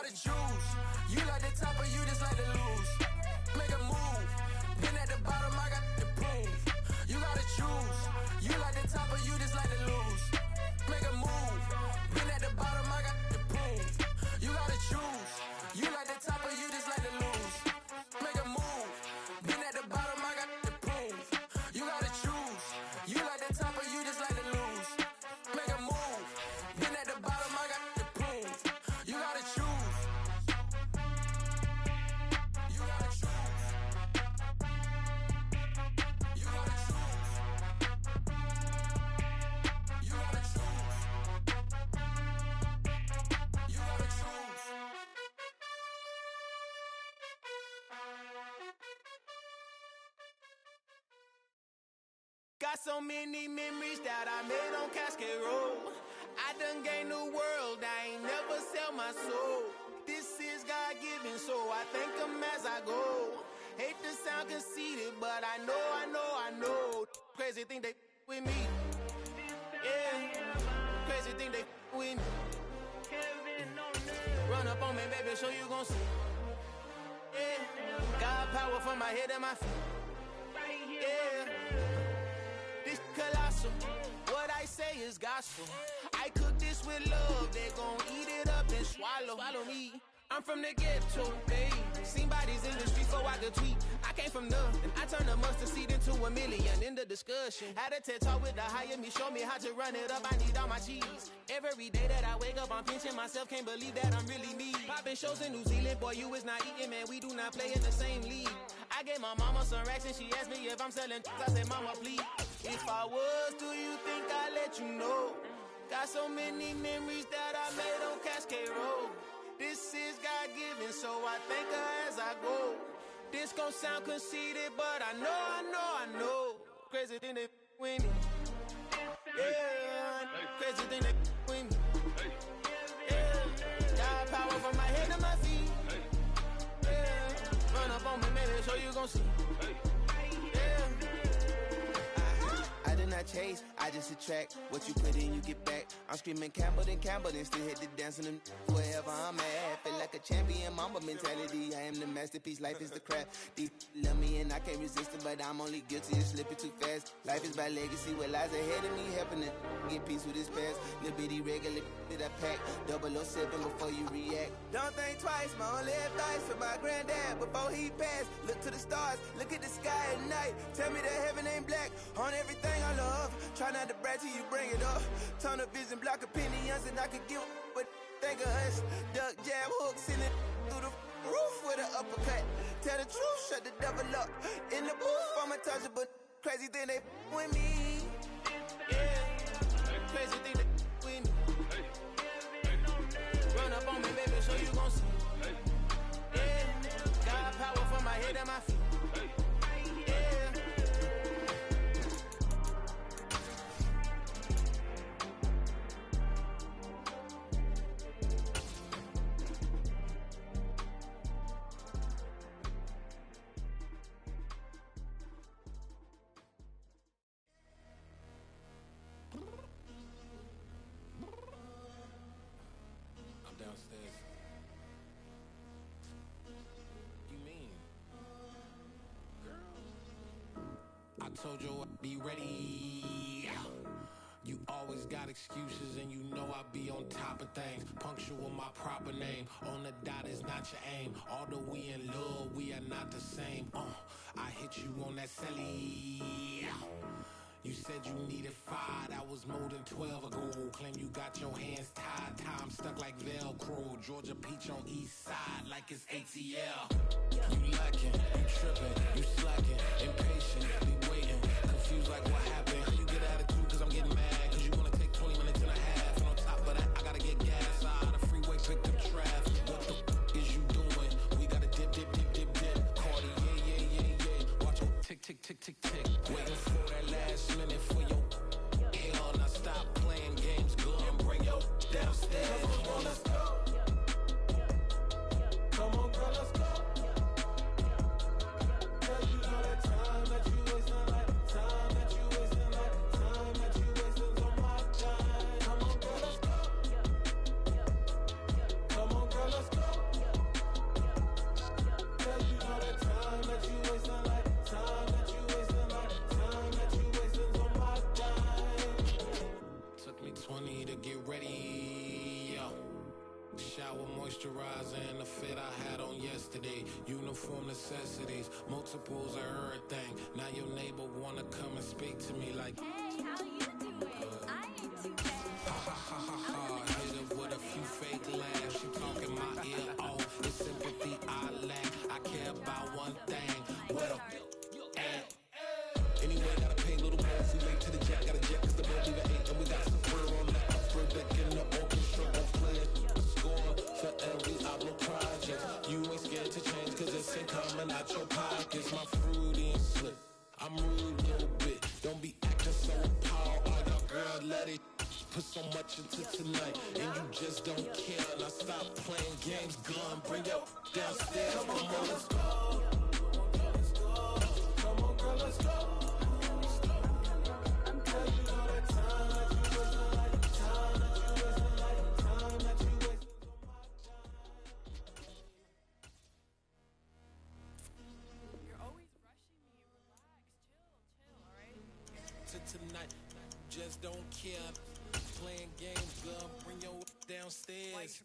gotta choose. You like the top or you just like to lose. Make a move. Been at the bottom, I got to prove. You gotta choose. You like the top or you just like to lose. Make a move. Been at the bottom, I got to prove. You gotta choose. You like the top or you just like to lose. Make a move. Been at the bottom, I got to prove. You gotta choose. You like the top or you just like to lose. Make a move. Been at the bottom, I got to prove. You gotta choose. You gotta choose. You gotta choose. You gotta choose. You gotta choose. Got so many memories that I made on Cascade Road. I done gained the world, I ain't never sell my soul. This is God-given, so I thank him as I go. Hate to sound conceited, but I know. Crazy thing they with me. Yeah, crazy thing they with me. Run up on me, baby, show you gon' see. Yeah, God power from my head and my feet. Yeah, this colossal. What I say is gospel. I cook this with love, they gon' eat it up and swallow me. I'm from the ghetto, babe. Seen bodies in the streets, so I could tweet. I came from nothing. I turned a mustard seed into a million. In the discussion, had a TED talk with the higher me, show me how to run it up. I need all my cheese. Every day that I wake up, I'm pinching myself. Can't believe that I'm really me. Popping shows in New Zealand, boy, you is not eating, man. We do not play in the same league. I gave my mama some racks and she asked me if I'm selling. I said, mama, please. If I was, do you think I'd let you know? Got so many memories that I made on Cascade Road. This is God-given, so I thank her as I go. This gon' sound conceited, but I know. Crazy thing they with me. Yeah, crazy thing they with me. Yeah, God power from my head to my feet. Yeah, run up on me, maybe so you gon' see. I did not chase, I just attract. What you put in, you get back. I'm screaming Campbell, then still hit the dancing and wherever I'm at. Feel like a champion, mamba mentality. I am the masterpiece, life is the craft. Deep love me and I can't resist it, but I'm only guilty of slipping too fast. Life is by legacy, what lies ahead of me, helping to get peace with this past. Little bitty regular that I pack, 007 before you react. Don't think twice, my only advice for my granddad before he passed. Look to the stars, look at the sky at night. Tell me that heaven ain't black on everything I love. Try not to brag till you bring it up. Tunnel vision, block opinions, and I could give what think of us. Duck, jab, hook, send it through the roof with an uppercut. Tell the truth, shut the devil up. In the booth, I'm untouchable. Crazy thing they with me. Yeah, crazy thing they with me. Run up on me, baby, so you gon' see. Yeah, God power from my head and my feet. Downstairs. You mean? Girl, I told you I'd be ready. You always got excuses and you know I be on top of things. Punctual my proper name. On the dot is not your aim. Although we in love, we are not the same. I hit you on that celly. You said you needed 5, that was more than 12 ago. Claim you got your hands tied, time stuck like Velcro. Georgia Peach on east side like it's ATL. You lacking, you tripping, you slacking, impatient, be waiting, confused like what happened. You get attitude cause I'm getting mad, cause you wanna take 20 minutes and a half. And on top of that, I gotta get gas out of the freeway, pick up traffic. What the f is you doing? We gotta dip. Cardi, yeah. Watch your tick. Waiting for that last minute for your hell. Now stop playing games, girl, and bring your downstairs. Come on, let's go. Come on, girl, let's go. Girl, you know that time that you wasting, like time that you wasting, like time that you wasting. 20 to get ready. Yo. Shower moisturizer and the fit I had on yesterday. Uniform necessities, multiples of everything. Now your neighbor wanna come and speak to me like, hey, how you doing? I ain't too bad. ha ha ha ha ha. Hit her with a few fake laughs. She talking my ear off. It's sympathy I lack. I care about one thing. What up? Anyway, gotta pay a little more. If we late to the jet, gotta jet cause the boat even ate. And we got some fur on that upper deck in the orchestra. Don't play it. Score for every album project. You ain't scared to change cause it's in common out your pockets. My fruity and slip. I'm rude a little bit. Don't be acting so appalled. Oh, y'all girl, let it put so much into tonight. And you just don't care. Now stop playing games, gun. Bring your downstairs. Come on, let's go. Come on, girl, let's go. Tonight, just don't care. Playing games, girl. Bring your downstairs.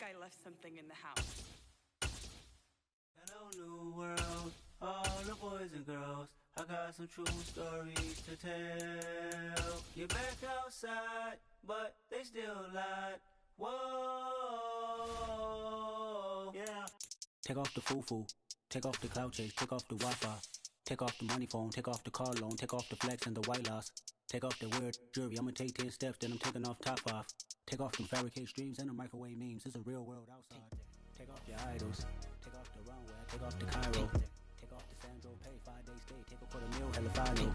I left something in the house. Hello, new world, all the boys and girls. I got some true stories to tell. You're back outside, but they still lied. Whoa, yeah. Take off the foo-foo, take off the cloud chase, take off the Wi-Fi, take off the money phone, take off the car loan, take off the flex and the white loss. Take off the weird jewelry, I'ma take 10 steps, then I'm taking off top off. Take off them fabricated streams and the microwave memes, it's a real world outside. Take off your idols, take off the runway, take off the Cairo. Take off the Sandro pay, 5 days stay, take a $250,000, hella final.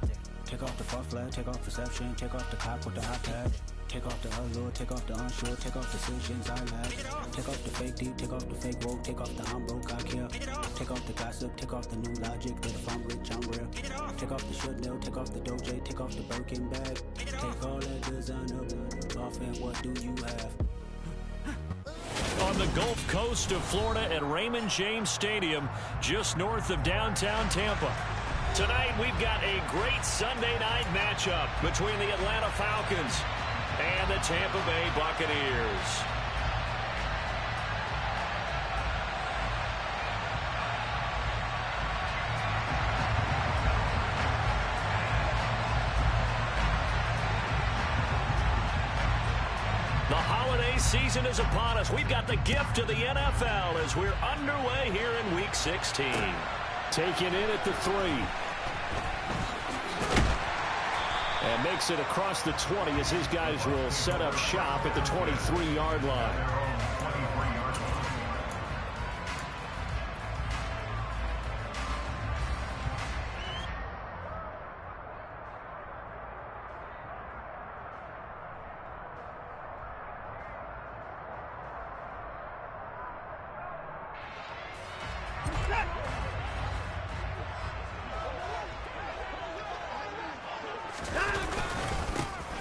Take off the far flag, take off perception, take off the cop with the iPad. Take off the allure, take off the unsure, take off decisions I lack. Take off the fake deep, take off the fake woke, take off the I'm broke, I care. Take off the gossip, take off the new logic, that if I'm rich, I'm real. Take off the should know, take off the Doja, take off the Birkin bag. Take all that designer off and what do you have? On the Gulf Coast of Florida at Raymond James Stadium, just north of downtown Tampa. Tonight, we've got a great Sunday night matchup between the Atlanta Falcons and the Tampa Bay Buccaneers. The holiday season is upon us. We've got the gift of the NFL as we're underway here in Week 16. Taking in at the 3. And makes it across the 20 as his guys will set up shop at the 23-yard line.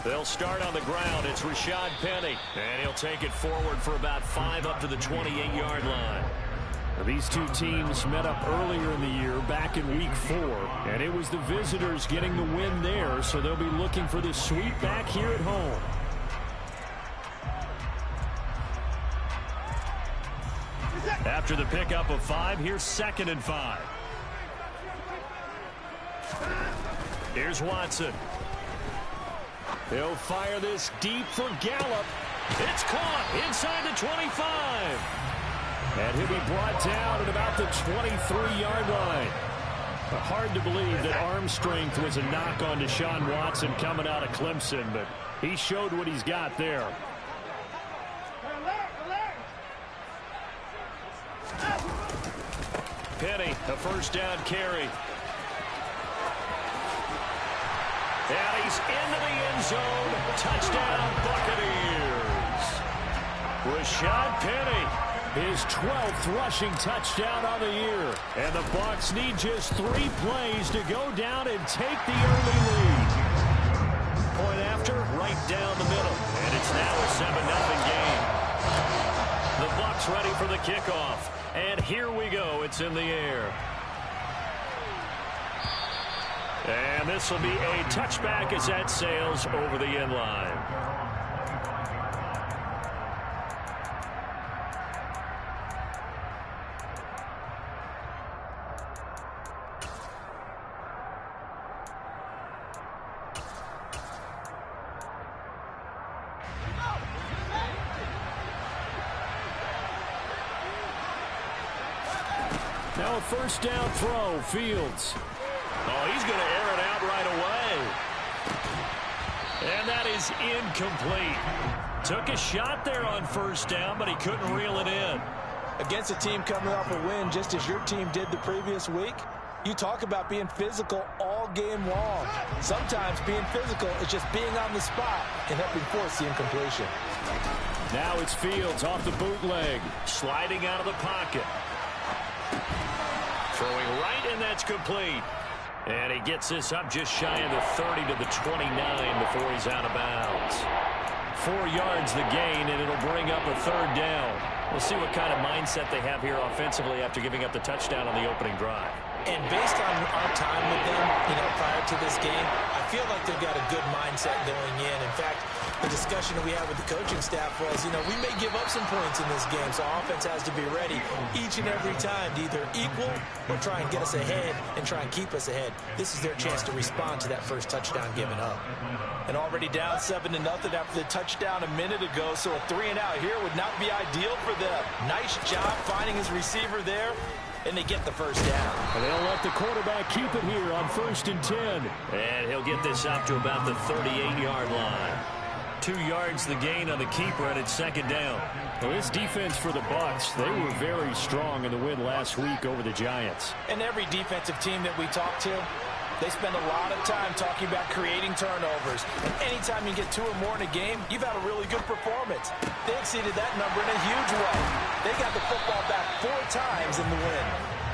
They'll start on the ground. It's Rashad Penny. And he'll take it forward for about 5 up to the 28-yard line. These two teams met up earlier in the year, back in Week 4. And it was the visitors getting the win there, so they'll be looking for the sweep back here at home. After the pickup of 5, here's 2nd and 5. Here's Watson. He'll fire this deep for Gallup. It's caught inside the 25. And he'll be brought down at about the 23-yard line. Hard to believe that arm strength was a knock on Deshaun Watson coming out of Clemson, but he showed what he's got there. Penny, a first down carry. And he's into the end zone. Touchdown, Buccaneers. Rashad Penny his 12th rushing touchdown on the year. And the Bucs need just 3 plays to go down and take the early lead. Point after, right down the middle. And it's now a 7-0 game. The Bucs ready for the kickoff. And here we go. It's in the air. And this will be a touchback as that sails over the end line. Now a first down throw, Fields. Oh, he's going to air it out right away. And that is incomplete. Took a shot there on first down, but he couldn't reel it in. Against a team coming off a win, just as your team did the previous week, you talk about being physical all game long. Sometimes being physical is just being on the spot and helping force the incompletion. Now it's Fields off the bootleg, sliding out of the pocket. Throwing right, and that's complete. And he gets this up just shy of the 30 to the 29 before he's out of bounds. 4 yards the gain, and it'll bring up a third down. We'll see what kind of mindset they have here offensively after giving up the touchdown on the opening drive. And based on our time with them, prior to this game, I feel like they've got a good mindset going in. In fact, the discussion that we had with the coaching staff was, we may give up some points in this game, so our offense has to be ready each and every time to either equal or try and get us ahead and try and keep us ahead. This is their chance to respond to that first touchdown given up. And already down 7-0 after the touchdown a minute ago, so a 3-and-out here would not be ideal for them. Nice job finding his receiver there. And they get the first down. And they'll let the quarterback keep it here on 1st and 10. And he'll get this up to about the 38-yard line. 2 yards the gain on the keeper, and it's second down. Well, this defense for the Bucs, they were very strong in the win last week over the Giants. And every defensive team that we talk to, they spend a lot of time talking about creating turnovers. And anytime you get 2 or more in a game, you've had a really good performance. They exceeded that number in a huge way. They got the football back 4 times in the win.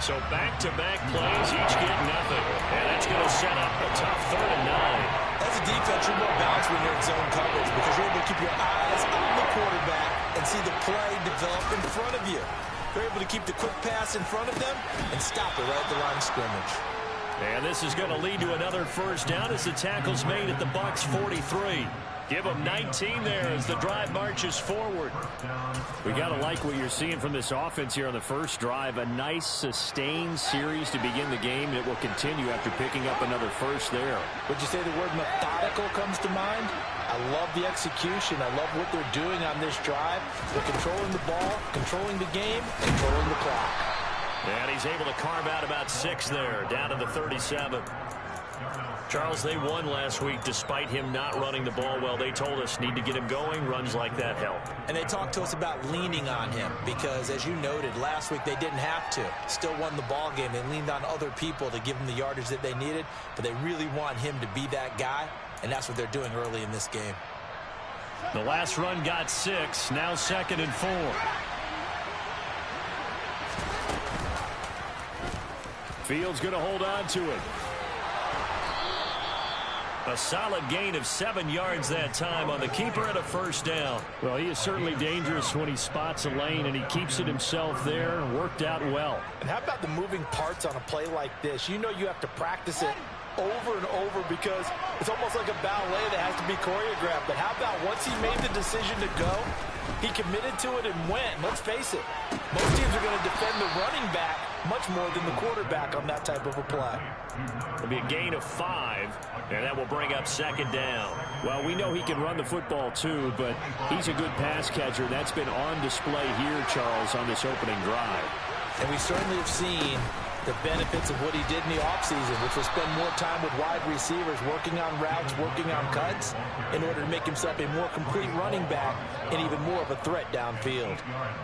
So back-to-back plays, each get nothing. And that's going to set up a tough 3rd and 9. As a defense, you're more balanced when you're in zone coverage because you're able to keep your eyes on the quarterback and see the play develop in front of you. They're able to keep the quick pass in front of them and stop it right at the line of scrimmage. And this is going to lead to another first down as the tackle's made at the Bucs 43. Give them 19 there as the drive marches forward. We got to like what you're seeing from this offense here on the first drive. A nice sustained series to begin the game, and it will continue after picking up another first there. Would you say the word methodical comes to mind? I love the execution. I love what they're doing on this drive. They're controlling the ball, controlling the game, controlling the clock. And he's able to carve out about 6 there, down to the 37. Charles, they won last week despite him not running the ball well. They told us need to get him going. Runs like that help. And they talked to us about leaning on him because, as you noted, last week they didn't have to. Still won the ball game. They leaned on other people to give them the yardage that they needed, but they really want him to be that guy, and that's what they're doing early in this game. The last run got 6, now 2nd and 4. Fields going to hold on to it. A solid gain of 7 yards that time on the keeper and a first down. Well, he is certainly dangerous when he spots a lane, and he keeps it himself there. Worked out well. And how about the moving parts on a play like this? You know you have to practice it over and over because it's almost like a ballet that has to be choreographed. But how about once he made the decision to go, he committed to it and went. Let's face it, most teams are going to defend the running back much more than the quarterback on that type of a play. It'll be a gain of 5, and that will bring up 2nd down. Well, we know he can run the football too, but he's a good pass catcher. That's been on display here, Charles, on this opening drive. And we certainly have seen the benefits of what he did in the offseason, which was spend more time with wide receivers, working on routes, working on cuts, in order to make himself a more complete running back and even more of a threat downfield.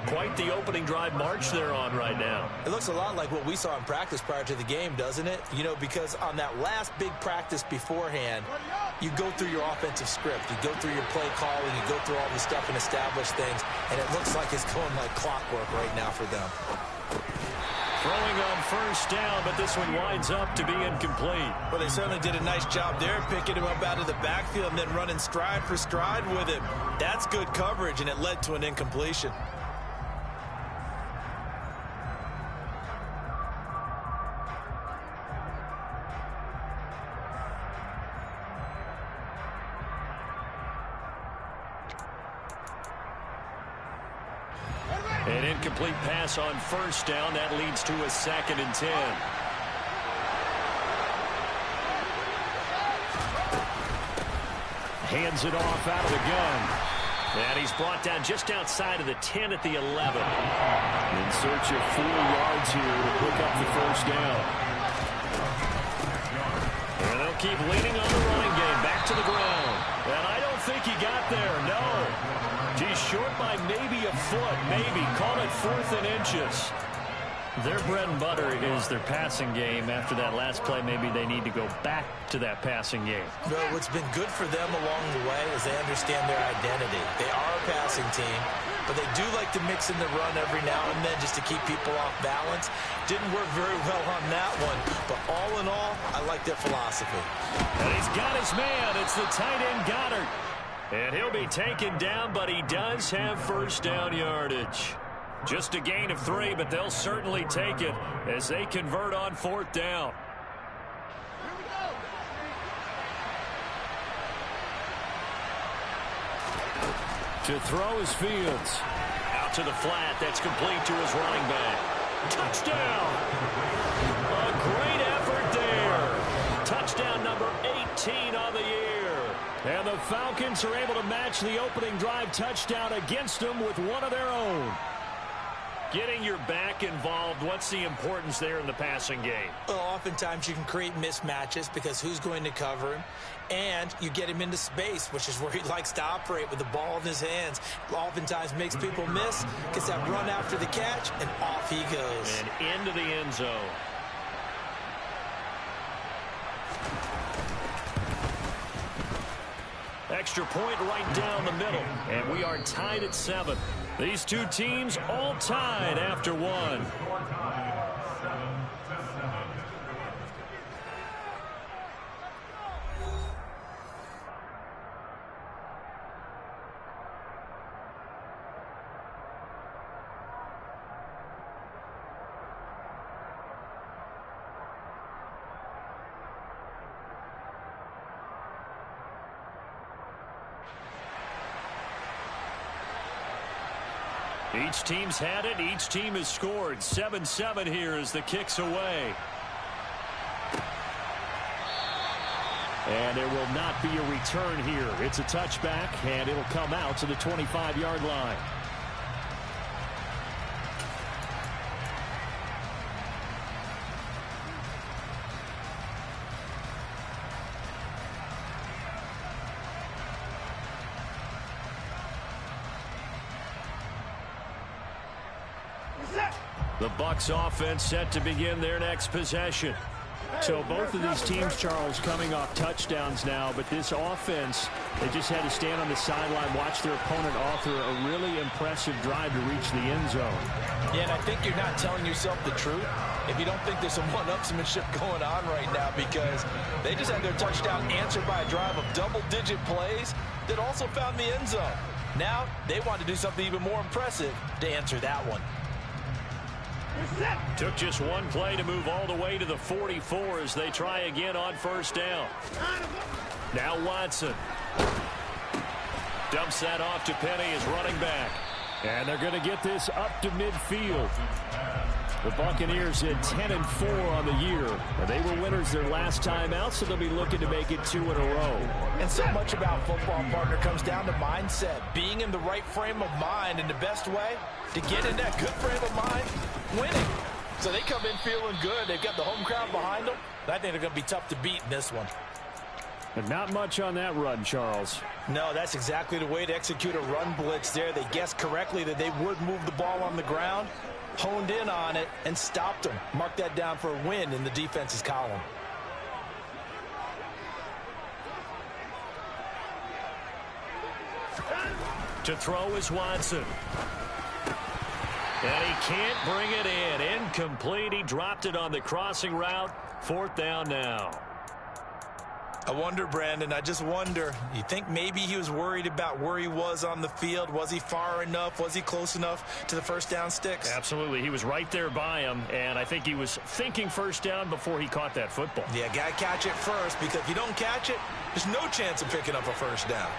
Quite the opening drive march they're on right now. It looks a lot like what we saw in practice prior to the game, doesn't it? You know, because on that last big practice beforehand, you go through your offensive script, you go through your play calling, you go through all the stuff and establish things, and it looks like it's going like clockwork right now for them. Throwing on first down, but this one winds up to be incomplete. Well, they certainly did a nice job there, picking him up out of the backfield and then running stride for stride with him. That's good coverage, and it led to an incompletion. An incomplete pass on first down. That leads to a 2nd and 10. Hands it off out of the gun. And he's brought down just outside of the 10 at the 11. In search of 4 yards here to pick up the first down. And they'll keep leaning on the running game. Back to the ground. And I don't think he got there. No. He's short by maybe a foot, maybe. Call it 4th and inches. Their bread and butter is their passing game. After that last play, maybe they need to go back to that passing game. Well, what's been good for them along the way is they understand their identity. They are a passing team, but they do like to mix in the run every now and then just to keep people off balance. Didn't work very well on that one, but all in all, I like their philosophy. And he's got his man. It's the tight end Goddard. And he'll be taken down, but he does have first down yardage. Just a gain of 3, but they'll certainly take it as they convert on 4th down. To throw is Fields. Out to the flat. That's complete to his running back. Touchdown! A great effort there. Touchdown number 18 on the year. And the Falcons are able to match the opening drive touchdown against them with one of their own. Getting your back involved, what's the importance there in the passing game? Well, oftentimes you can create mismatches because who's going to cover him? And you get him into space, which is where he likes to operate with the ball in his hands. Oftentimes makes people miss, gets that run after the catch, and off he goes. And into the end zone. Extra point right down the middle. And we are tied at 7. These two teams all tied after 1. Each team's had it. Each team has scored. 7-7 here as the kick's away. And there will not be a return here. It's a touchback, and it'll come out to the 25-yard line. The Bucs offense set to begin their next possession. So both of these teams, Charles, coming off touchdowns now, but this offense, they just had to stand on the sideline, watch their opponent author a really impressive drive to reach the end zone. Yeah, and I think you're not telling yourself the truth if you don't think there's some one-upsmanship going on right now, because they just had their touchdown answered by a drive of double-digit plays that also found the end zone. Now they want to do something even more impressive to answer that one. Took just one play to move all the way to the 44 as they try again on first down. Now Watson dumps that off to Penny as running back. And they're going to get this up to midfield. The Buccaneers at 10-4 on the year. And they were winners their last time out, so they'll be looking to make it 2 in a row. And so much about football, partner, comes down to mindset. Being in the right frame of mind, and the best way to get in that good frame of mind, winning. So they come in feeling good. They've got the home crowd behind them. I think they're going to be tough to beat in this one. But not much on that run, Charles. No, that's exactly the way to execute a run blitz there. They guessed correctly that they would move the ball on the ground, honed in on it, and stopped them. Mark that down for a win in the defense's column. To throw is Watson. And he can't bring it in. Incomplete. He dropped it on the crossing route. 4th down now. I wonder, Brandon, I just wonder, you think maybe he was worried about where he was on the field? Was he far enough? Was he close enough to the first down sticks? Absolutely. He was right there by him, and I think he was thinking first down before he caught that football. Yeah, got to catch it first, because if you don't catch it, there's no chance of picking up a first down.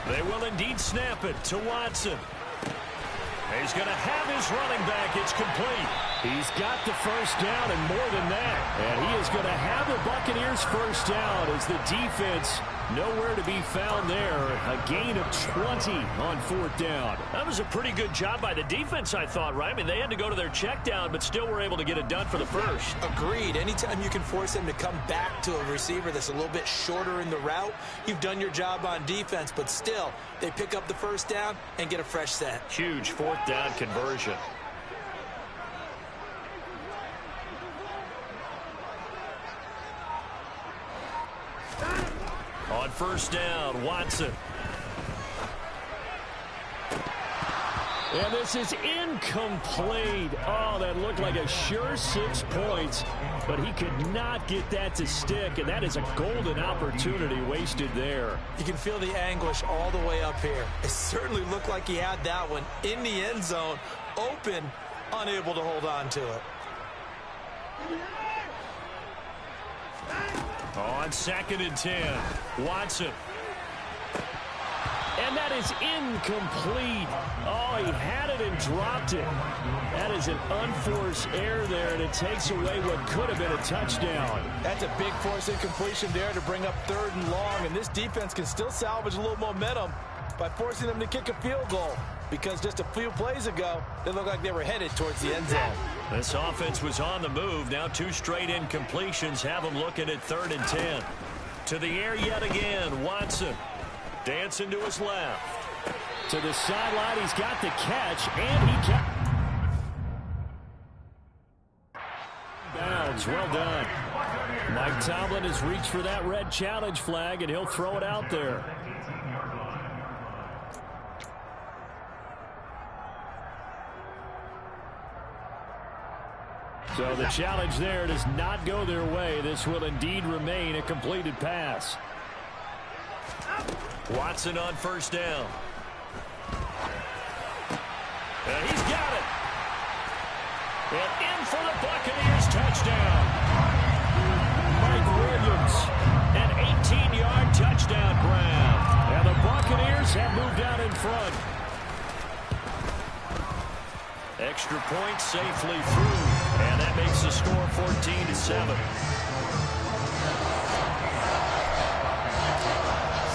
They will indeed snap it to Watson. He's going to have his running back. It's complete. He's got the first down and more than that. And he is going to have the Buccaneers first down as the defense nowhere to be found there. A gain of 20 on 4th down. That was a pretty good job by the defense, I thought, right? I mean, they had to go to their check down, but still were able to get it done for the first. Agreed. Anytime you can force them to come back to a receiver that's a little bit shorter in the route, you've done your job on defense, but still, they pick up the first down and get a fresh set. Huge 4th down conversion. On first down, Watson. And this is incomplete. Oh, that looked like a sure 6 points, but he could not get that to stick, and that is a golden opportunity wasted there. You can feel the anguish all the way up here. It certainly looked like he had that one in the end zone, open, unable to hold on to it. On 2nd and 10, Watson. And that is incomplete. Oh, he had it and dropped it. That is an unforced error there, and it takes away what could have been a touchdown. That's a big force incompletion there to bring up 3rd and long, and this defense can still salvage a little momentum by forcing them to kick a field goal, because just a few plays ago, they looked like they were headed towards the end zone. This offense was on the move. Now 2 straight incompletions have them looking at 3rd and 10. To the air yet again, Watson. Dancing to his left. To the sideline, he's got the catch, and he bounds. Well done. Mike Tomlin has reached for that red challenge flag, and he'll throw it out there. So the challenge there does not go their way. This will indeed remain a completed pass. Watson on first down. And he's got it. And in for the Buccaneers touchdown. Mike Williams, an 18-yard touchdown grab. And the Buccaneers have moved out in front. Extra point safely through. And that makes the score 14-7.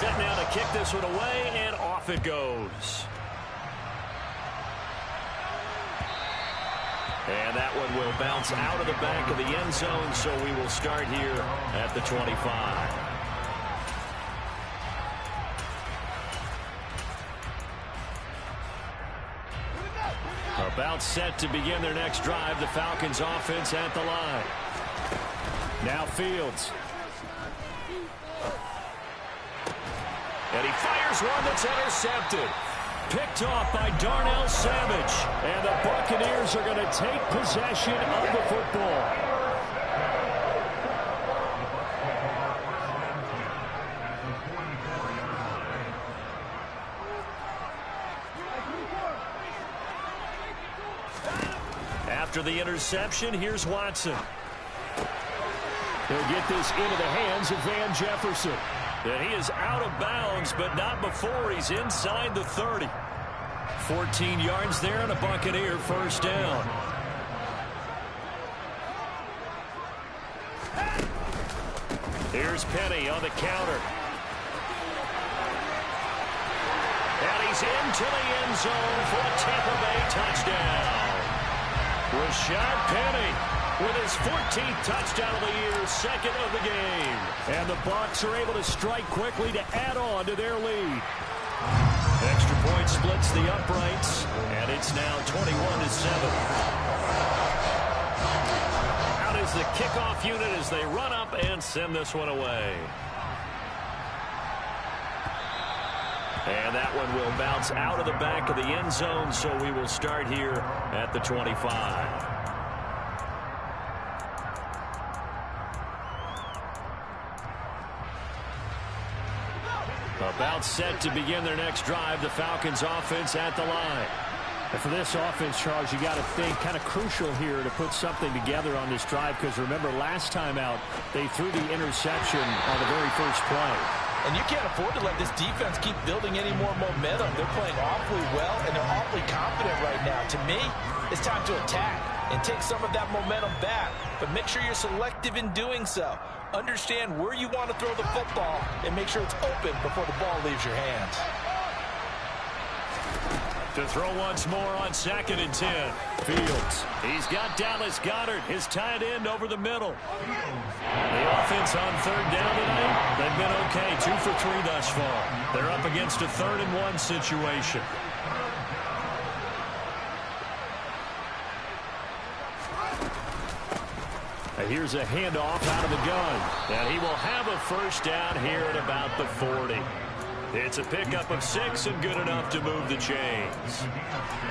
Set now to kick this one away, and off it goes. And that one will bounce out of the back of the end zone, so we will start here at the 25. About set to begin their next drive, the Falcons offense at the line. Now Fields. And he fires one that's intercepted. Picked off by Darnell Savage. And the Buccaneers are going to take possession of the football. After the interception, here's Watson. He'll get this into the hands of Van Jefferson. And he is out of bounds, but not before he's inside the 30. 14 yards there and a Buccaneer first down. Here's Penny on the counter. And he's into the end zone for a Tampa Bay touchdown. Rashad Penny with his 14th touchdown of the year, second of the game. And the Bucs are able to strike quickly to add on to their lead. Extra point splits the uprights, and it's now 21-7. Out is the kickoff unit as they run up and send this one away. And that one will bounce out of the back of the end zone, so we will start here at the 25. About set to begin their next drive, the Falcons offense at the line. And for this offense, Charles, you got to think kind of crucial here to put something together on this drive, because remember last time out they threw the interception on the very first play. And you can't afford to let this defense keep building any more momentum. They're playing awfully well, and they're awfully confident right now. To me, it's time to attack and take some of that momentum back, but make sure you're selective in doing so. Understand where you want to throw the football and make sure it's open before the ball leaves your hands. To throw once more on 2nd and 10. Fields. He's got Dallas Goedert, his tight end, over the middle. The offense on 3rd down tonight, they've been okay, 2 for 3 thus far. They're up against a 3rd and 1 situation. Here's a handoff out of the gun. And he will have a first down here at about the 40. It's a pickup of 6 and good enough to move the chains.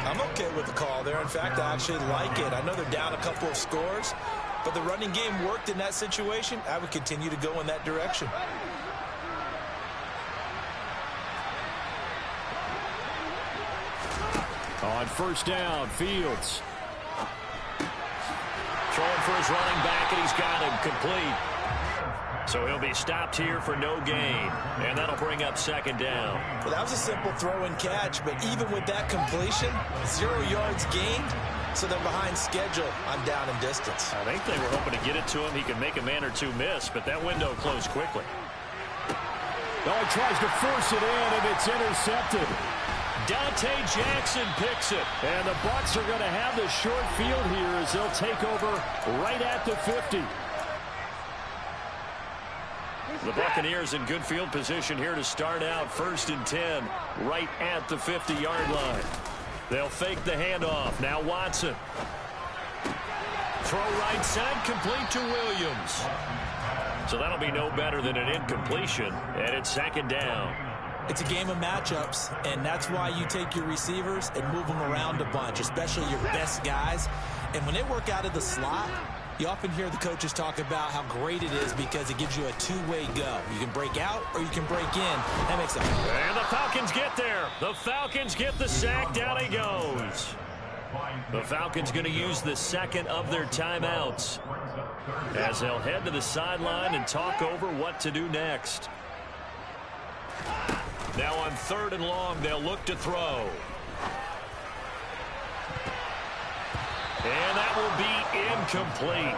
I'm okay with the call there. In fact, I actually like it. I know they're down a couple of scores, but the running game worked in that situation. I would continue to go in that direction. On 1st down, Fields. Throwing for his running back, and he's got him complete. So he'll be stopped here for no gain, and that'll bring up 2nd down. Well, that was a simple throw and catch, but even with that completion, 0 yards gained, so they're behind schedule on down and distance. I think they were hoping to get it to him. He could make a man or two miss, but that window closed quickly. Oh, he tries to force it in, and it's intercepted. Dante Jackson picks it. And the Bucs are going to have the short field here as they'll take over right at the 50. The Buccaneers in good field position here to start out 1st and 10 right at the 50-yard line. They'll fake the handoff. Now Watson. Throw right side, complete to Williams. So that'll be no better than an incompletion, and it's 2nd down. It's a game of matchups, and that's why you take your receivers and move them around a bunch, especially your best guys. And when they work out of the slot, you often hear the coaches talk about how great it is because it gives you a two-way go. You can break out or you can break in. That makes it. And the Falcons get there. The Falcons get the sack. Down he goes. The Falcons going to use the 2nd of their timeouts as they'll head to the sideline and talk over what to do next. Now on 3rd and long, they'll look to throw. And that will be incomplete.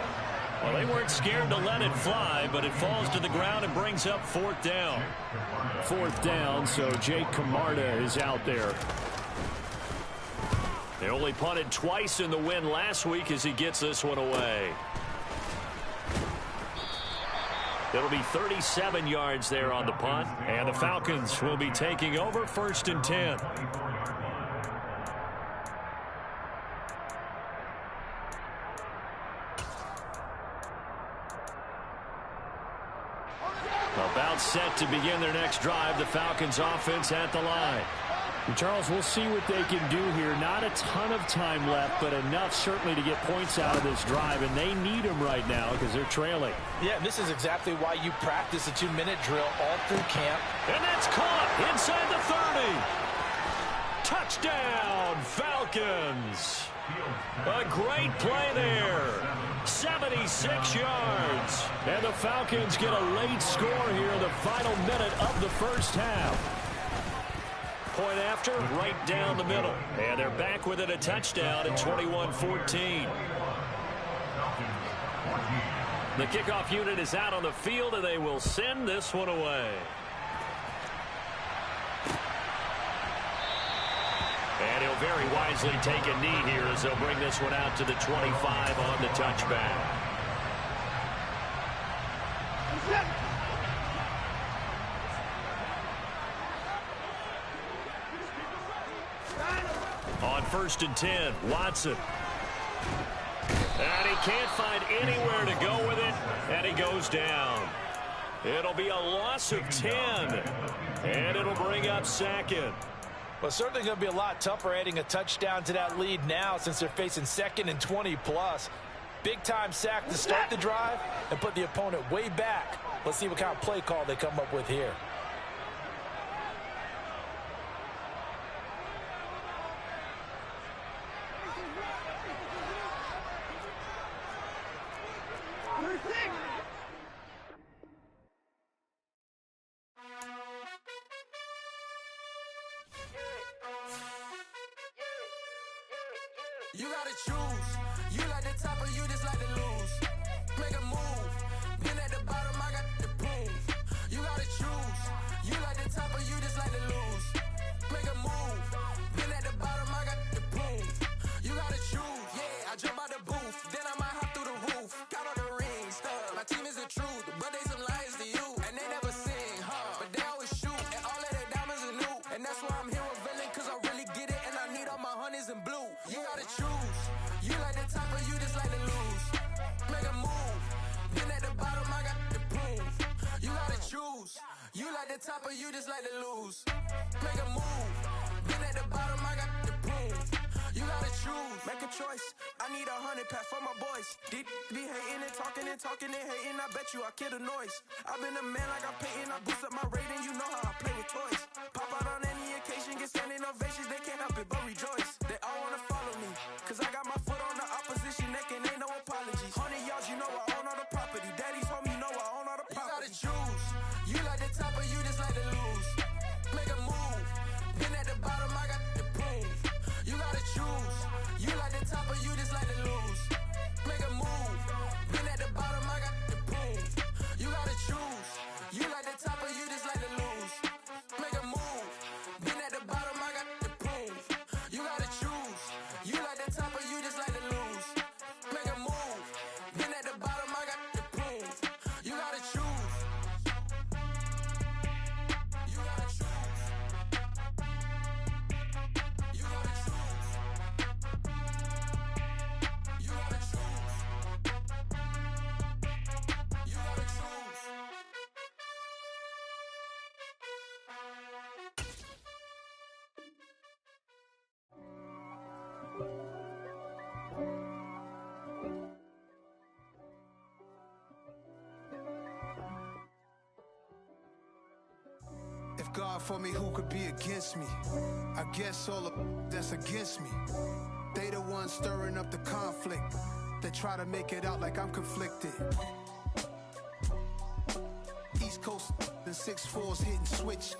Well, they weren't scared to let it fly, but it falls to the ground and brings up 4th down. 4th down, so Jake Camarda is out there. They only punted twice in the win last week as he gets this one away. It'll be 37 yards there on the punt, and the Falcons will be taking over 1st and 10. About set to begin their next drive, the Falcons offense at the line. And Charles, we'll see what they can do here. Not a ton of time left, but enough certainly to get points out of this drive, and they need them right now because they're trailing. Yeah, this is exactly why you practice a 2-minute drill all through camp. And that's caught inside the 30. Touchdown, Falcons. A great play there. 76 yards. And the Falcons get a late score here in the final minute of the first half. Point after, right down the middle. And they're back with it, a touchdown at 21-14. The kickoff unit is out on the field, and they will send this one away. very wisely take a knee here as they'll bring this one out to the 25 on the touchback. On 1st and 10, Watson. And he can't find anywhere to go with it, and he goes down. It'll be a loss of 10, and it'll bring up 2nd. Well, certainly going to be a lot tougher adding a touchdown to that lead now since they're facing 2nd and 20+. Big-time sack to start the drive and put the opponent way back. Let's see what kind of play call they come up with here. You gotta choose. You like the top or you just like to lose. Make a move. Been at the bottom, I got the proof. You gotta choose. You like the top or you just like to lose. Make a move. Been at the bottom, I got the proof. You gotta choose. Yeah, I jump out the booth. Then I might hop through the roof. Got all the rings. My team is the truth, but they some liars to you. And they never sing, but they always shoot. And all of their diamonds are new. And that's why I'm here with Villain, cause I really get it. And I need all my honeys in blue. You gotta choose. You like the top or you just like to lose. Make a move. Been at the bottom, I got the proof. You gotta choose. You like the top or you just like to lose. Make a move. Been at the bottom, I got the proof. You gotta choose. Make a choice. I need 100 pack for my boys. Deep be hating and talking and hating. I bet you I kill the noise. I've been a man like I'm Peyton. I boost up my rating. You know how I play with toys. Pop out on any occasion, get standing ovations. They can't help it but rejoice. They all wanna follow me, cause I got my foot on the opposition neck and ain't no apologies. 100 yards, you know I own all the property. Daddy's home, you know I own all the property. You gotta choose. You like the top or you just like to lose. Make a move. Been at the bottom, I got the proof. You gotta choose. You like the top or you just like to lose. Make a move. Been at the bottom, I got the proof. You gotta choose. You like the top or you just like to lose. Make a move. Been at the bottom, I got the proof. You gotta choose. You like the top or you just like to lose. Make a move. Been at the bottom, I got the proof. You gotta choose. You gotta choose. You gotta choose. You gotta choose. You gotta choose. If God for me, who could be against me? I guess all of that's against me. They the ones stirring up the conflict. They try to make it out like I'm conflicted. East Coast, the 6'4s hitting switch.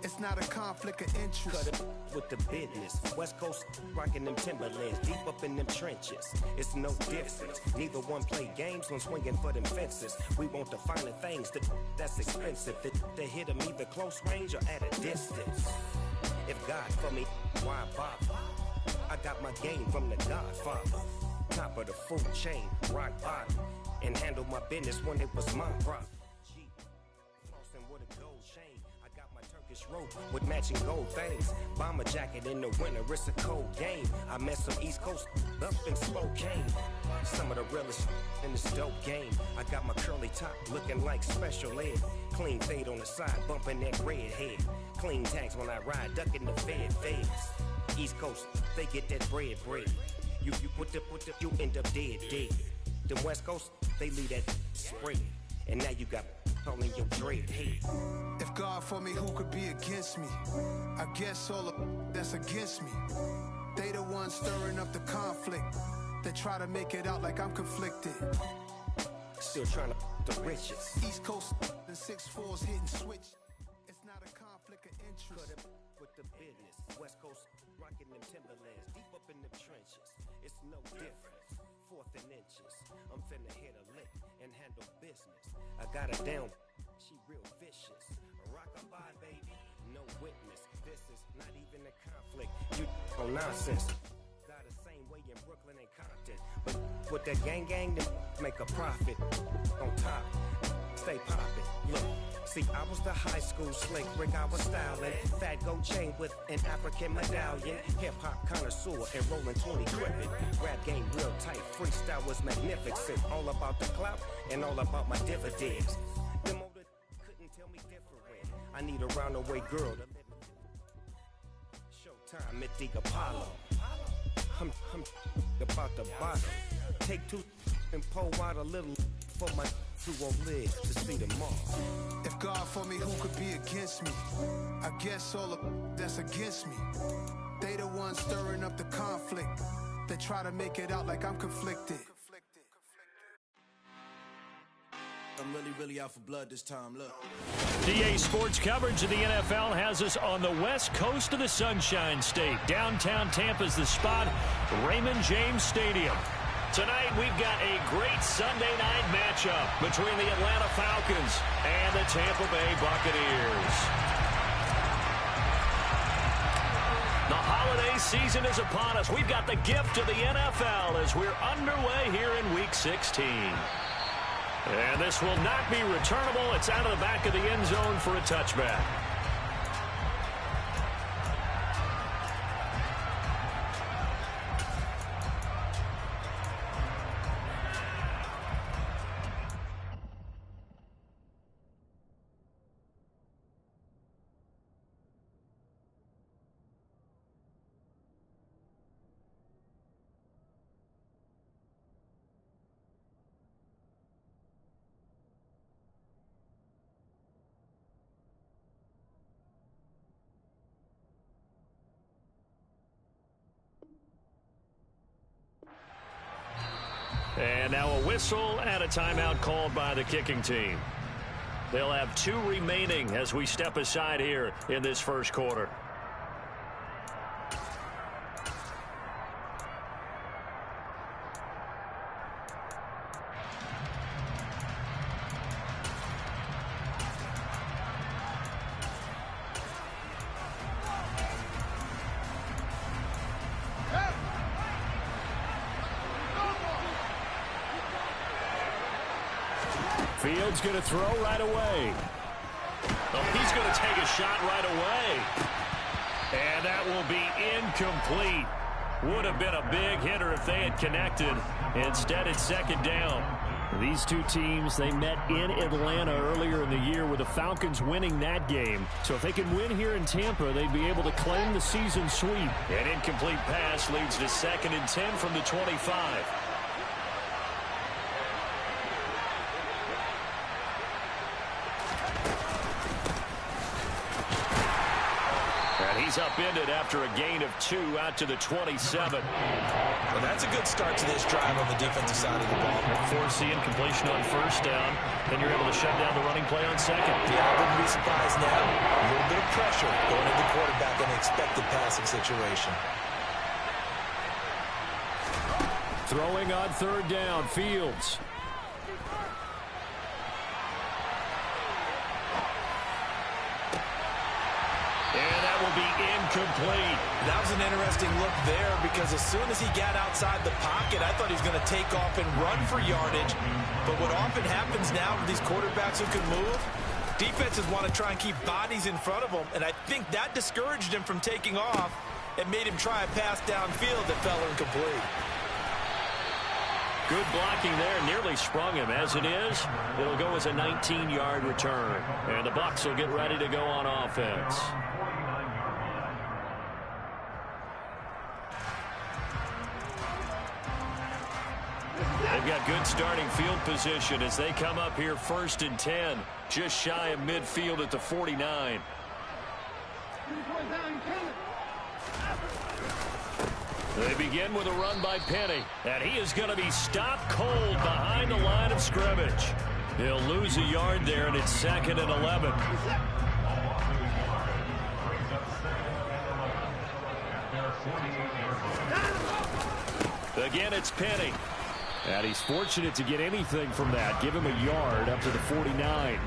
It's not a conflict of interest. Cut it with the business. West Coast rocking them Timberlands, deep up in them trenches. It's no difference. Neither one play games when swinging for them fences. We want the finer things that's expensive. They hit them either close range or at a distance. If God for me, why bother? I got my game from the Godfather. Top of the food chain, rock bottom. And handle my business when it was my problem. Flossing with a gold chain. I got my Turkish rope with matching gold things. Bomber jacket in the winter, it's a cold game. I met some East Coast up in Spokane. Some of the realest in this dope game. I got my curly top looking like special ed. Clean fade on the side, bumping that red head. Clean tags when I ride, ducking the feds. East Coast, they get that bread. You you end up dead. Then West Coast, they leave that spread. And now you got all in your dread head. If God for me, who could be against me? I guess all of that's against me. They the ones stirring up the conflict. They try to make it out like I'm conflicted. Still trying to the riches. East Coast, the 6'4s hitting switch. It's not a conflict of interest. Cut it with the business. West Coast rocking them Timberlands, deep up in them trenches. It's no difference. 4th and inches. I'm finna hit a lick and handle business. I got her down. She real vicious. Rock-a-bye, baby. No witness. This is not even a conflict. You on nonsense. Got the same way in Brooklyn and Compton. But with that gang, they make a profit. On top, stay poppin'. Look, see, I was the high school slick Rick, I was styling. Fat gold chain with an African medallion. Hip-hop connoisseur and rolling 20 gripping. Rap game real tight, freestyle was magnificent. All about the clout and all about my dividends. Them older couldn't tell me different. I need a roundaway girl to live in. Showtime at the Apollo. I'm about the bottom. Take two and pull out a little for my who won't live to see tomorrow. If God for me, who could be against me? I guess all of that's against me. They the ones stirring up the conflict. They try to make it out like I'm conflicted. I'm really out for blood this time, look. DA Sports coverage of the NFL has us on the west coast of the Sunshine State. Downtown Tampa's the spot, Raymond James Stadium. Tonight we've got a great Sunday night matchup between the Atlanta Falcons and the Tampa Bay Buccaneers. The holiday season is upon us. We've got the gift of the NFL as we're underway here in Week 16. And this will not be returnable. It's out of the back of the end zone for a touchback. And now a whistle and a timeout called by the kicking team. They'll have 2 remaining as we step aside here in this first quarter. Fields going to throw right away. Oh, he's going to take a shot right away. And that will be incomplete. Would have been a big hitter if they had connected. Instead, it's second down. These two teams, they met in Atlanta earlier in the year with the Falcons winning that game. So if they can win here in Tampa, they'd be able to claim the season sweep. An incomplete pass leads to 2nd and 10 from the 25. He's upended after a gain of 2 out to the 27. Well, that's a good start to this drive on the defensive side of the ball. Force the incompletion on first down, then you're able to shut down the running play on second. Yeah, I wouldn't be surprised now. A little bit of pressure going at the quarterback in an expected passing situation. Throwing on 3rd down, Fields. And that will be incomplete. That was an interesting look there because as soon as he got outside the pocket, I thought he was going to take off and run for yardage. But what often happens now with these quarterbacks who can move, defenses want to try and keep bodies in front of them, and I think that discouraged him from taking off and made him try a pass downfield that fell incomplete. Good blocking there, nearly sprung him. As it is, it'll go as a 19-yard return. And the Bucs will get ready to go on offense. They've got good starting field position as they come up here 1st and 10, just shy of midfield at the 49. They begin with a run by Penny, and he is going to be stopped cold behind the line of scrimmage. He'll lose a yard there, and it's 2nd and 11. Again, it's Penny. And he's fortunate to get anything from that. Give him a yard up to the 49.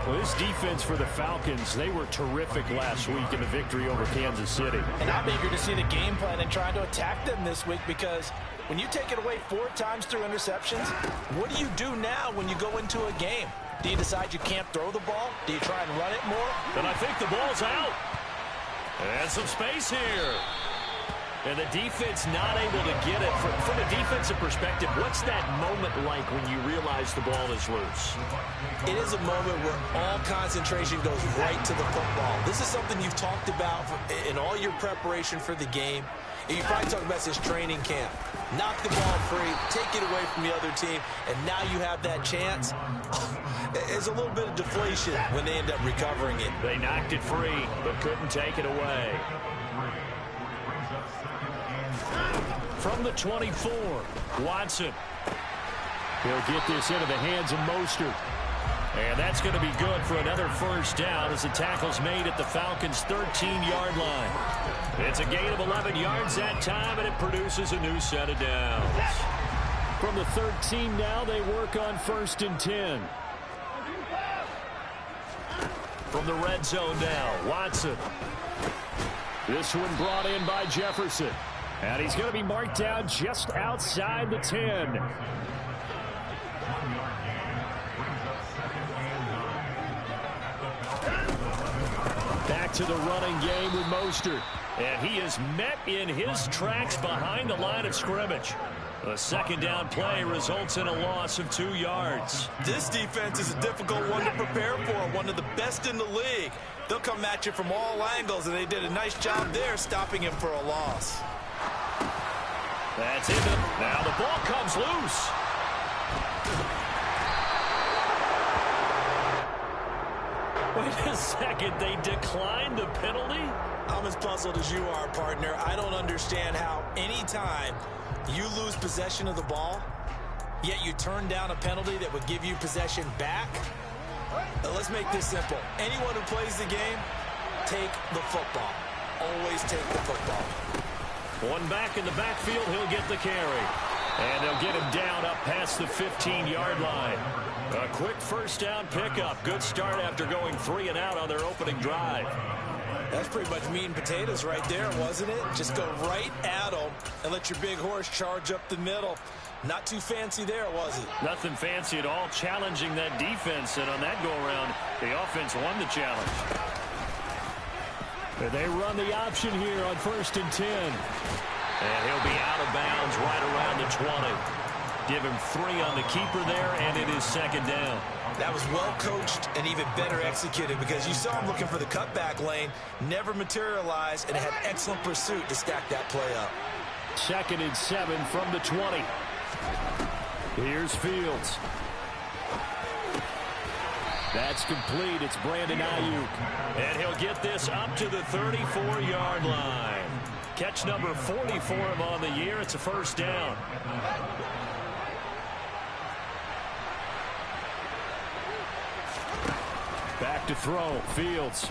Well, this defense for the Falcons, they were terrific last week in the victory over Kansas City. And I'm eager to see the game plan and trying to attack them this week, because when you take it away 4 times through interceptions, what do you do now when you go into a game? Do you decide you can't throw the ball? Do you try and run it more? And I think the ball's out. And some space here. And the defense not able to get it. From a defensive perspective, what's that moment like when you realize the ball is loose? It is a moment where all concentration goes right to the football. This is something you've talked about in all your preparation for the game. And you probably talk about this training camp. Knock the ball free, take it away from the other team, and now you have that chance. There's a little bit of deflation when they end up recovering it. They knocked it free, but couldn't take it away. From the 24, Watson. He'll get this into the hands of Mostert. And that's going to be good for another first down as the tackle's made at the Falcons' 13-yard line. It's a gain of 11 yards that time, and it produces a new set of downs. From the 13 now, they work on 1st and 10. From the red zone now, Watson. This one brought in by Jefferson. And he's going to be marked down just outside the 10. Back to the running game with Mostert. And he is met in his tracks behind the line of scrimmage. A second down play results in a loss of 2 yards. This defense is a difficult one to prepare for, one of the best in the league. They'll come at you from all angles, and they did a nice job there stopping him for a loss. That's it. Now the ball comes loose. Wait a second. They declined the penalty? I'm as puzzled as you are, partner. I don't understand how any time you lose possession of the ball, yet you turn down a penalty that would give you possession back. Now, let's make this simple. Anyone who plays the game, take the football. Always take the football. One back in the backfield, he'll get the carry. And they'll get him down up past the 15-yard line. A quick first down pickup. Good start after going 3 and out on their opening drive. That's pretty much meat and potatoes right there, wasn't it? Just go right at them and let your big horse charge up the middle. Not too fancy there, was it? Nothing fancy at all, challenging that defense. And on that go-around, the offense won the challenge. They run the option here on 1st and 10. And he'll be out of bounds right around the 20. Give him 3 on the keeper there, and it is second down. That was well coached and even better executed, because you saw him looking for the cutback lane, never materialized, and had excellent pursuit to stack that play up. 2nd and 7 from the 20. Here's Fields. That's complete. It's Brandon Ayuk. And he'll get this up to the 34-yard line. Catch number 40 for him on the year. It's a first down. Back to throw. Fields.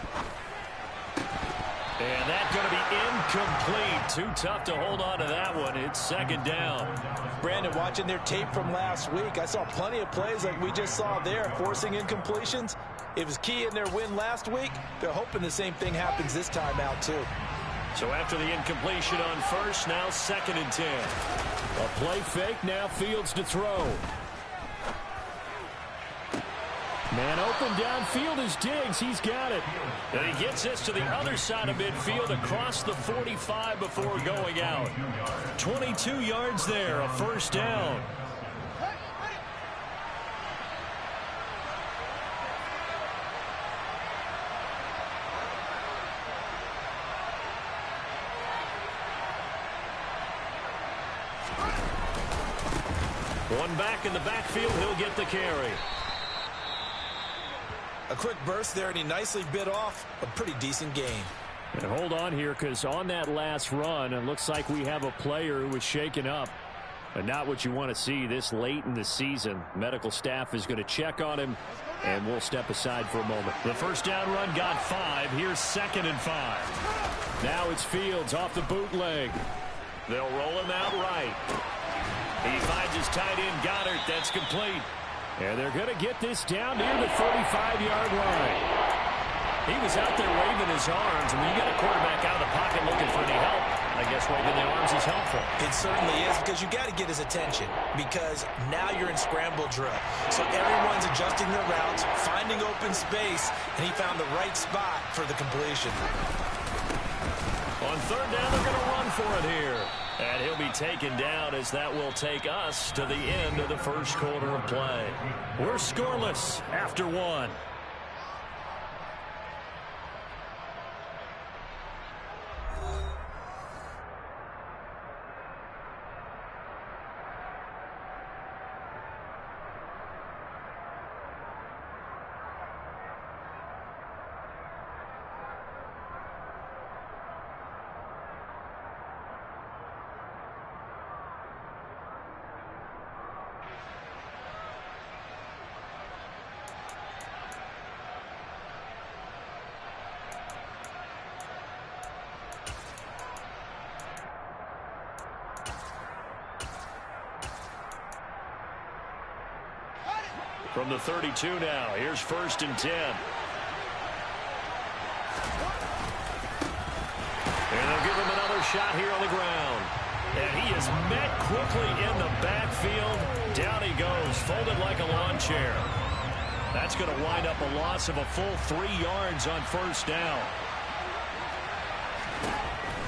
And that's going to be incomplete. Too tough to hold on to that one. It's second down. Brandon, watching their tape from last week, I saw plenty of plays like we just saw there, forcing incompletions. It was key in their win last week. They're hoping the same thing happens this time out, too. So after the incompletion on first, now 2nd and 10. A play fake, now Fields to throw. Man open downfield is Diggs. He's got it. And he gets this to the other side of midfield across the 45 before going out. 22 yards there, a first down. One back in the backfield, he'll get the carry. A quick burst there, and he nicely bit off a pretty decent gain. And hold on here, because on that last run, it looks like we have a player who was shaken up. And not what you want to see this late in the season. Medical staff is going to check on him, and we'll step aside for a moment. The first down run got 5. Here's 2nd and 5. Now it's Fields off the bootleg. They'll roll him out right. He finds his tight end, Goddard. That's complete. And they're going to get this down near the 35-yard line. He was out there waving his arms, and when you get a quarterback out of the pocket looking for any help, I guess waving the arms is helpful. It certainly is, because you got to get his attention, because now you're in scramble drill. So everyone's adjusting their routes, finding open space, and he found the right spot for the completion. On third down, they're going to run for it here. And he'll be taken down as that will take us to the end of the first quarter of play. We're scoreless after one. From the 32 now, here's 1st and 10. And they'll give him another shot here on the ground. And he is met quickly in the backfield. Down he goes, folded like a lawn chair. That's going to wind up a loss of a full 3 yards on 1st down.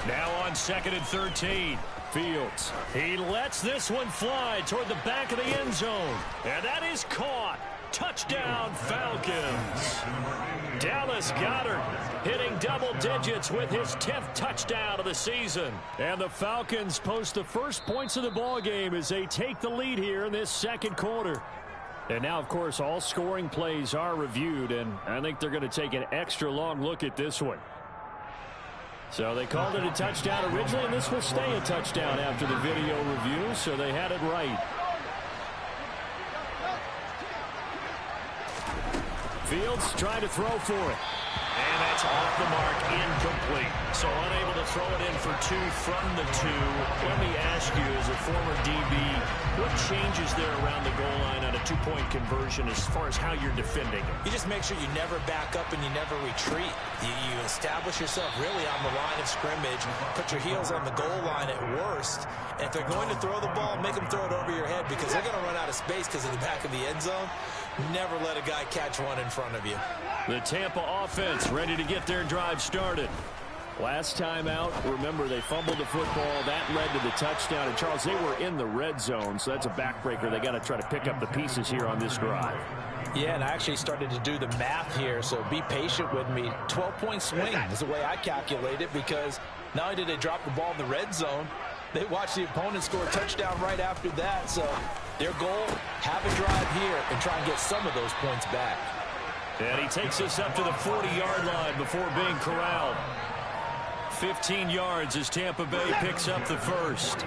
Now on 2nd and 13. Fields. He lets this one fly toward the back of the end zone. And that is caught. Touchdown, Falcons. Dallas Goedert hitting double digits with his 10th touchdown of the season. And the Falcons post the first points of the ball game as they take the lead here in this second quarter. And now, of course, all scoring plays are reviewed, and I think they're going to take an extra long look at this one. So they called it a touchdown originally, and this will stay a touchdown after the video review, so they had it right. Fields trying to throw for it. And that's off the mark, incomplete. So unable to throw it in for 2 from the 2. Let me ask you, as a former DB, what changes there around the goal line on a 2-point conversion as far as how you're defending it? You just make sure you never back up and you never retreat. You establish yourself really on the line of scrimmage, put your heels on the goal line at worst, and if they're going to throw the ball, make them throw it over your head, because they're going to run out of space because of the back of the end zone. Never let a guy catch one in front of you. The Tampa offense ready to get their drive started. Last time out, remember, they fumbled the football. That led to the touchdown. And, Charles, they were in the red zone, so that's a backbreaker. They got to try to pick up the pieces here on this drive. Yeah, and I actually started to do the math here, so be patient with me. 12-point swing is the way I calculate it, because not only did they drop the ball in the red zone, they watched the opponent score a touchdown right after that. So their goal, have a drive here and try and get some of those points back. And he takes us up to the 40-yard line before being corralled. 15 yards as Tampa Bay picks up the first.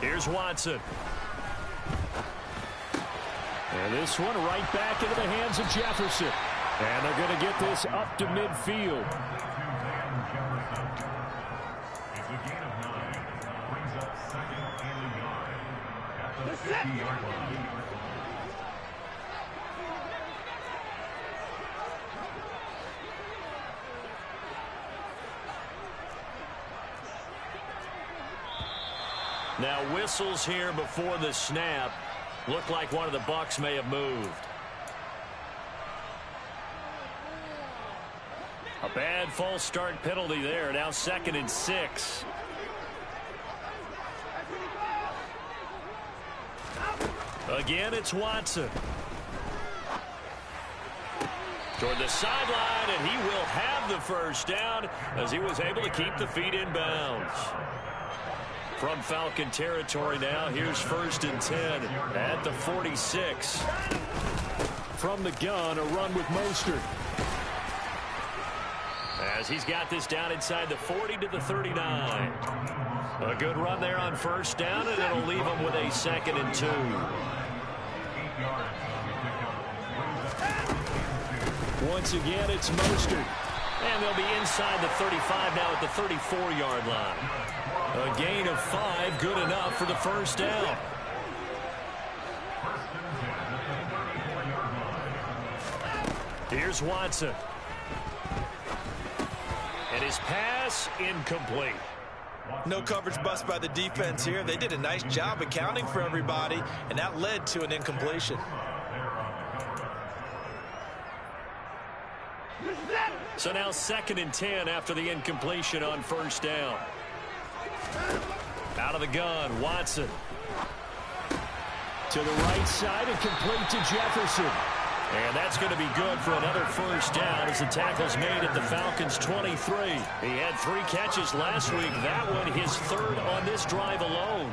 Here's Watson. And this one right back into the hands of Jefferson. And they're going to get this up to midfield. It's a gain of 9. Brings up 2nd and 9 at the 50-yard line. Now whistles here before the snap. Looked like one of the Bucs may have moved. A bad false start penalty there. Now 2nd and 6. Again, it's Watson. Toward the sideline, and he will have the first down as he was able to keep the feet in bounds. From Falcon territory now, here's 1st and 10 at the 46. From the gun, a run with Mostert. as he's got this down inside the 40 to the 39. A good run there on first down, and it'll leave him with a 2nd and 2. Once again, it's Mostert. And they'll be inside the 35 now at the 34-yard line. A gain of 5, good enough for the first down. Here's Watson. And his pass incomplete. No coverage bust by the defense here. They did a nice job accounting for everybody, and that led to an incompletion. So now 2nd and 10 after the incompletion on first down. Out of the gun, Watson. To the right side and complete to Jefferson. And that's going to be good for another first down as the tackle's made at the Falcons' 23. He had 3 catches last week. That one his 3rd on this drive alone.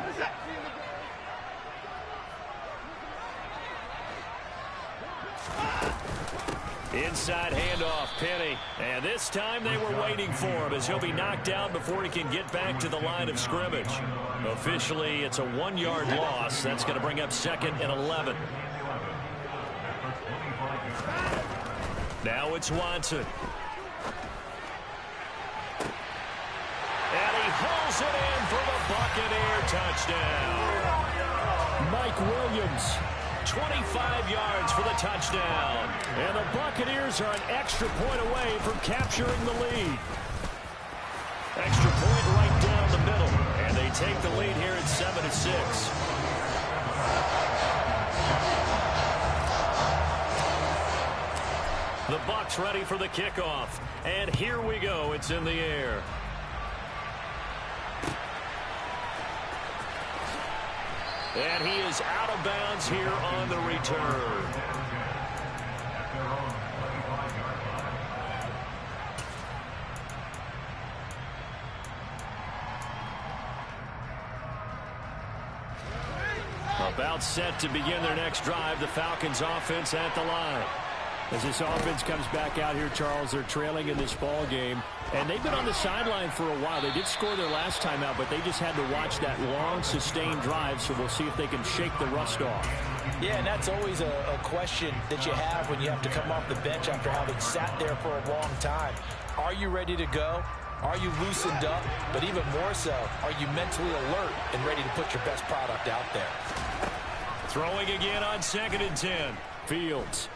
Inside handoff, Penny. And this time they were waiting for him as he'll be knocked down before he can get back to the line of scrimmage. Officially, it's a 1-yard loss. That's going to bring up 2nd and 11. Now it's Watson. And he hauls it in for the Buccaneer touchdown. Mike Williams. 25 yards for the touchdown. And the Buccaneers are an extra point away from capturing the lead. Extra point right down the middle. And they take the lead here at 7-6. The Bucs ready for the kickoff. And here we go. It's in the air. And he is out of bounds here on the return. About set to begin their next drive. The Falcons offense at the line. As this offense comes back out here, Charles, they're trailing in this ball game. And they've been on the sideline for a while. They did score their last time out, but they just had to watch that long, sustained drive, so we'll see if they can shake the rust off. Yeah, and that's always a question that you have when you have to come off the bench after having sat there for a long time. Are you ready to go? Are you loosened up? But even more so, are you mentally alert and ready to put your best product out there? Throwing again on 2nd and 10. Fields.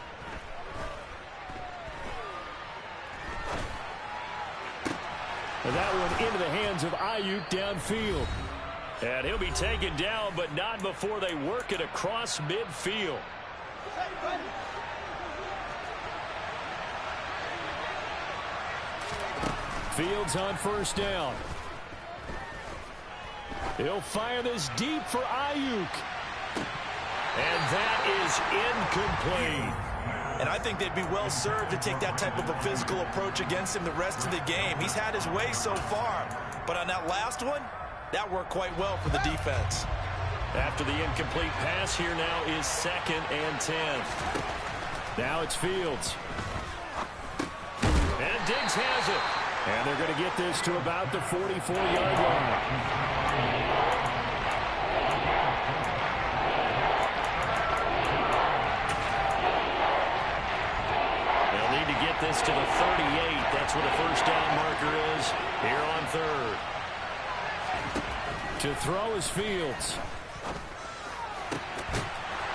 And that one into the hands of Ayuk downfield. And he'll be taken down, but not before they work it across midfield. Fields on first down. He'll fire this deep for Ayuk. And that is incomplete. And I think they'd be well served to take that type of a physical approach against him the rest of the game. He's had his way so far. But on that last one, that worked quite well for the defense. After the incomplete pass, here now is 2nd and 10. Now it's Fields. And Diggs has it. And they're going to get this to about the 44-yard line. This to the 38. That's where the first down marker is here on 3rd. To throw is Fields.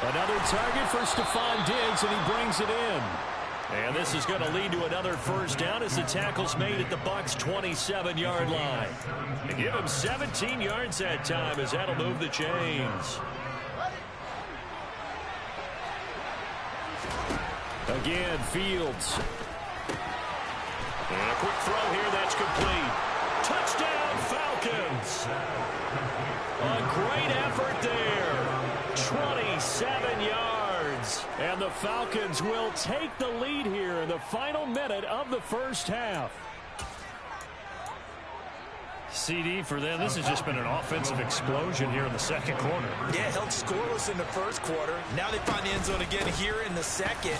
Another target for Stephon Diggs, and he brings it in. And this is going to lead to another first down as the tackle's made at the Bucs' 27-yard line. They give him 17 yards that time as that'll move the chains. Again, Fields. And a quick throw here, that's complete. Touchdown, Falcons. A great effort there. 27 yards. And the Falcons will take the lead here in the final minute of the first half. CD for them. This has just been an offensive explosion here in the second quarter. Yeah, held scoreless in the first quarter. Now they find the end zone again here in the second.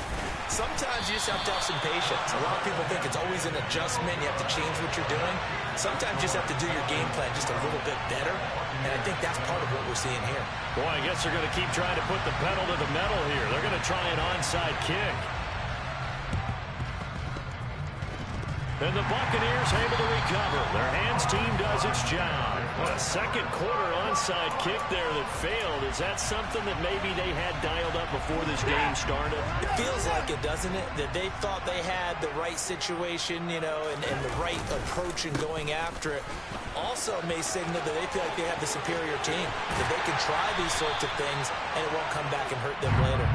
Sometimes you just have to have some patience. A lot of people think it's always an adjustment. You have to change what you're doing. Sometimes you just have to do your game plan just a little bit better. And I think that's part of what we're seeing here. Boy, I guess they're going to keep trying to put the pedal to the metal here. They're going to try an onside kick. And the Buccaneers able to recover. Their hands team does its job. What a second quarter onside kick there that failed. Is that something that maybe they had dialed up before this game started? It feels like it, doesn't it? That they thought they had the right situation, and the right approach in going after it. Also may signal that they feel like they have the superior team, that they can try these sorts of things and it won't come back and hurt them later.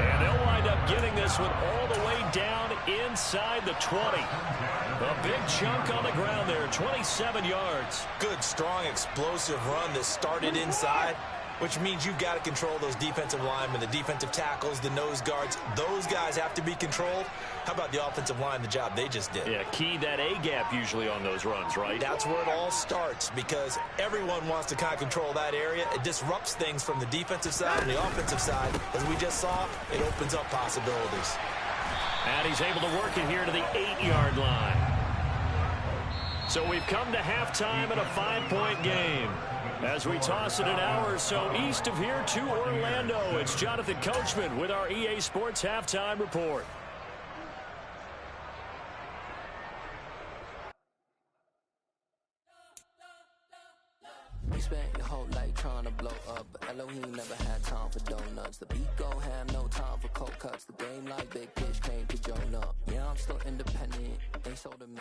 And they'll wind up getting this one all the way down inside the 20. A big chunk on the ground there, 27 yards. Good, strong, explosive run that started inside, which means you've got to control those defensive linemen, the defensive tackles, the nose guards. Those guys have to be controlled. How about the offensive line, the job they just did? Yeah, key that A-gap usually on those runs, right? That's where it all starts because everyone wants to kind of control that area. It disrupts things from the defensive side and the offensive side. As we just saw, it opens up possibilities. And he's able to work it here to the 8-yard line. So we've come to halftime in a 5-point game. As we toss it an hour or so east of here to Orlando, it's Jonathan Coachman with our EA Sports Halftime Report. You spent your whole life trying to blow up, but Elohim never had time for donuts. The beat go ham, no time for cold cuts. The game like big pitch came to Jonah. Yeah, I'm still independent. They sold a